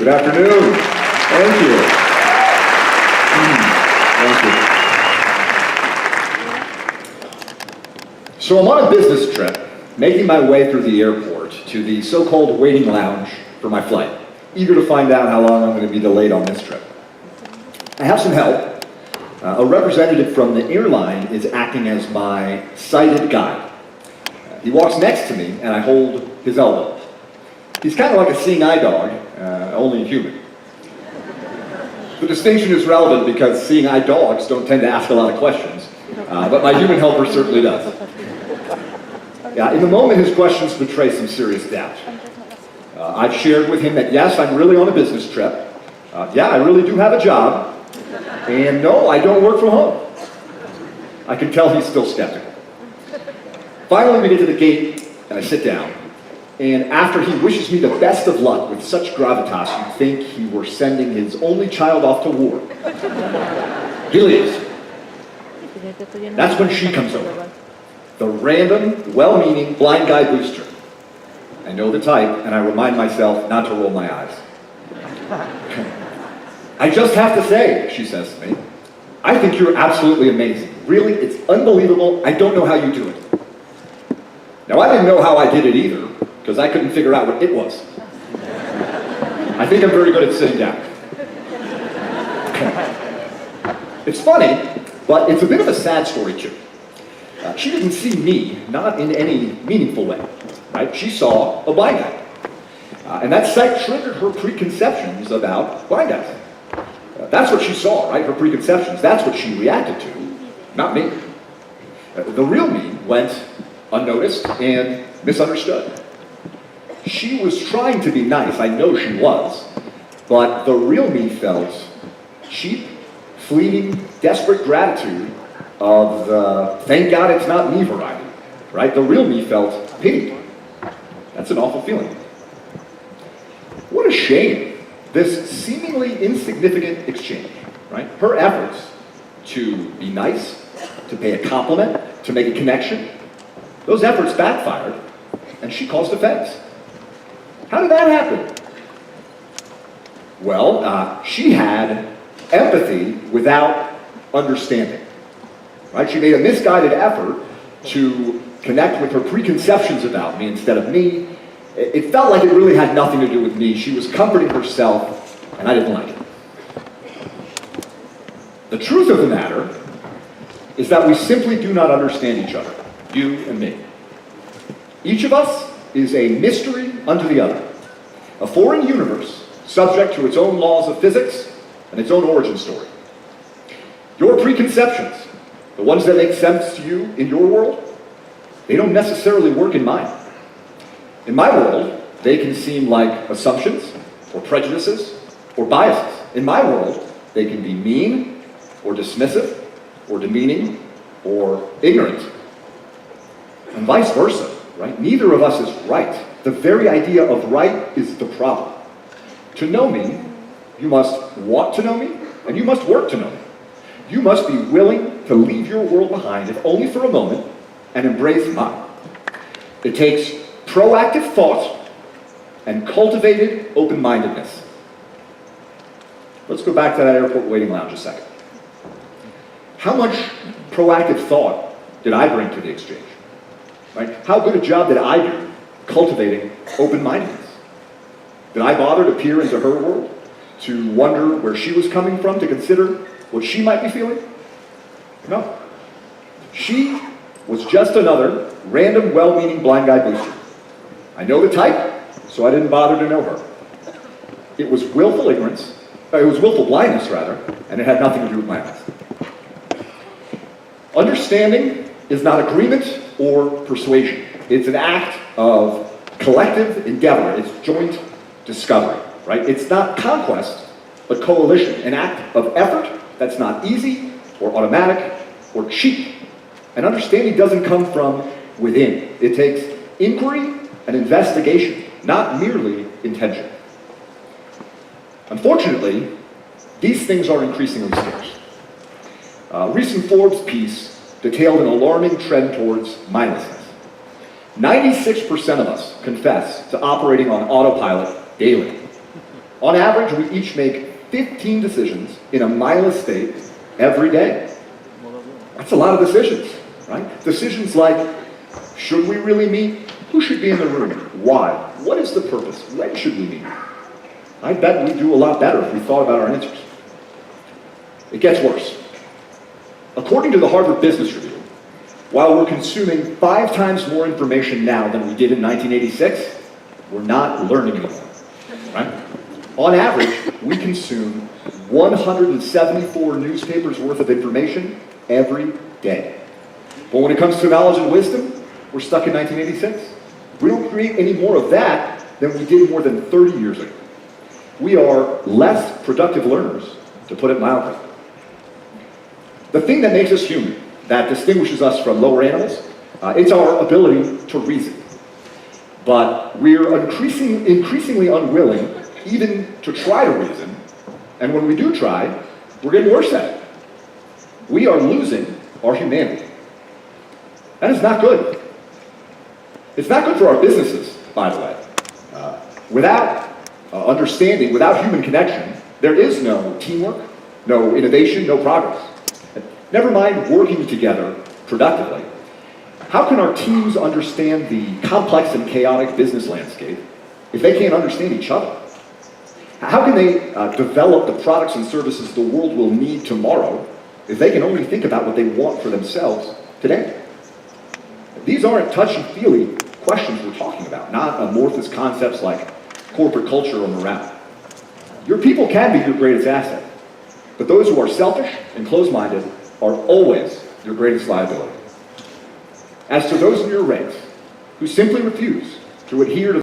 Good afternoon. Thank you. Thank you. So I'm on a business trip, making my way through the airport to the so-called waiting lounge for my flight, eager to find out how long I'm going to be delayed on this trip. I have some help. A representative from the airline is acting as my sighted guide. He walks next to me, and I hold his elbow. He's kind of like a seeing eye dog, only human. The distinction is relevant because seeing eye dogs don't tend to ask a lot of questions, but my human helper certainly does. Yeah, in the moment, his questions betray some serious doubt. I've shared with him that yes, I'm really on a business trip. Yeah, I really do have a job. And no, I don't work from home. I can tell he's still skeptical. Finally, we get to the gate, and I sit down. And after he wishes me the best of luck with such gravitas, you'd think he were sending his only child off to war. He leaves. That's when she comes over. The random, well-meaning, blind guy booster. I know the type, and I remind myself not to roll my eyes. I just have to say, she says to me, I think you're absolutely amazing. Really, it's unbelievable. I don't know how you do it. Now, I didn't know how I did it either, because I couldn't figure out what it was. I think I'm very good at sitting down. It's funny, but it's a bit of a sad story, too. She didn't see me, not in any meaningful way, right? She saw a blind guy. And that sight triggered her preconceptions about blind guys. That's what she saw, right? Her preconceptions. That's what she reacted to, not me. The real me went unnoticed and misunderstood. She was trying to be nice, I know she was, but the real me felt cheap, fleeting, desperate gratitude of the thank God it's not me variety, right? The real me felt pity. That's an awful feeling. What a shame, this seemingly insignificant exchange, right? Her efforts to be nice, to pay a compliment, to make a connection, those efforts backfired, and she caused offense. How did that happen? Well, she had empathy without understanding, right? She made a misguided effort to connect with her preconceptions about me instead of me. It felt like it really had nothing to do with me. She was comforting herself, and I didn't like it. The truth of the matter is that we simply do not understand each other, you and me. Each of us is a mystery unto the other, a foreign universe subject to its own laws of physics and its own origin story. Your preconceptions, the ones that make sense to you in your world, they don't necessarily work in mine. In my world, they can seem like assumptions or prejudices or biases. In my world, they can be mean or dismissive or demeaning or ignorant, and vice versa. Right? Neither of us is right. The very idea of right is the problem. To know me, you must want to know me, and you must work to know me. You must be willing to leave your world behind, if only for a moment, and embrace mine. It takes proactive thought and cultivated open-mindedness. Let's go back to that airport waiting lounge a second. How much proactive thought did I bring to the exchange? Right? How good a job did I do cultivating open-mindedness? Did I bother to peer into her world, to wonder where she was coming from, to consider what she might be feeling? No. She was just another random, well-meaning blind guy booster. I know the type, so I didn't bother to know her. It was willful ignorance, it was willful blindness, rather, and it had nothing to do with my eyes. Understanding is not agreement or persuasion. It's an act of collective endeavor. It's joint discovery, right? It's not conquest, but coalition. An act of effort that's not easy or automatic or cheap. And understanding doesn't come from within. It takes inquiry and investigation, not merely intention. Unfortunately, these things are increasingly scarce. A recent Forbes piece detailed an alarming trend towards mindlessness. 96% of us confess to operating on autopilot daily. On average, we each make 15 decisions in a mindless state every day. That's a lot of decisions, right? Decisions like, should we really meet? Who should be in the room? Why? What is the purpose? When should we meet? I bet we'd do a lot better if we thought about our answers. It gets worse. According to the Harvard Business Review, while we're consuming 5 times more information now than we did in 1986, we're not learning anymore, right? On average, we consume 174 newspapers worth of information every day. But when it comes to knowledge and wisdom, we're stuck in 1986. We don't create any more of that than we did more than 30 years ago. We are less productive learners, to put it mildly. The thing that makes us human, that distinguishes us from lower animals, it's our ability to reason. But we're increasingly unwilling even to try to reason, and when we do try, we're getting worse at it. We are losing our humanity. That is not good. It's not good for our businesses, by the way. Without understanding, without human connection, there is no teamwork, no innovation, no progress. Never mind working together productively. How can our teams understand the complex and chaotic business landscape if they can't understand each other? How can they develop the products and services the world will need tomorrow if they can only think about what they want for themselves today? These aren't touchy-feely questions we're talking about, not amorphous concepts like corporate culture or morale. Your people can be your greatest asset, but those who are selfish and closed-minded are always your greatest liability. As to those in your ranks who simply refuse to adhere to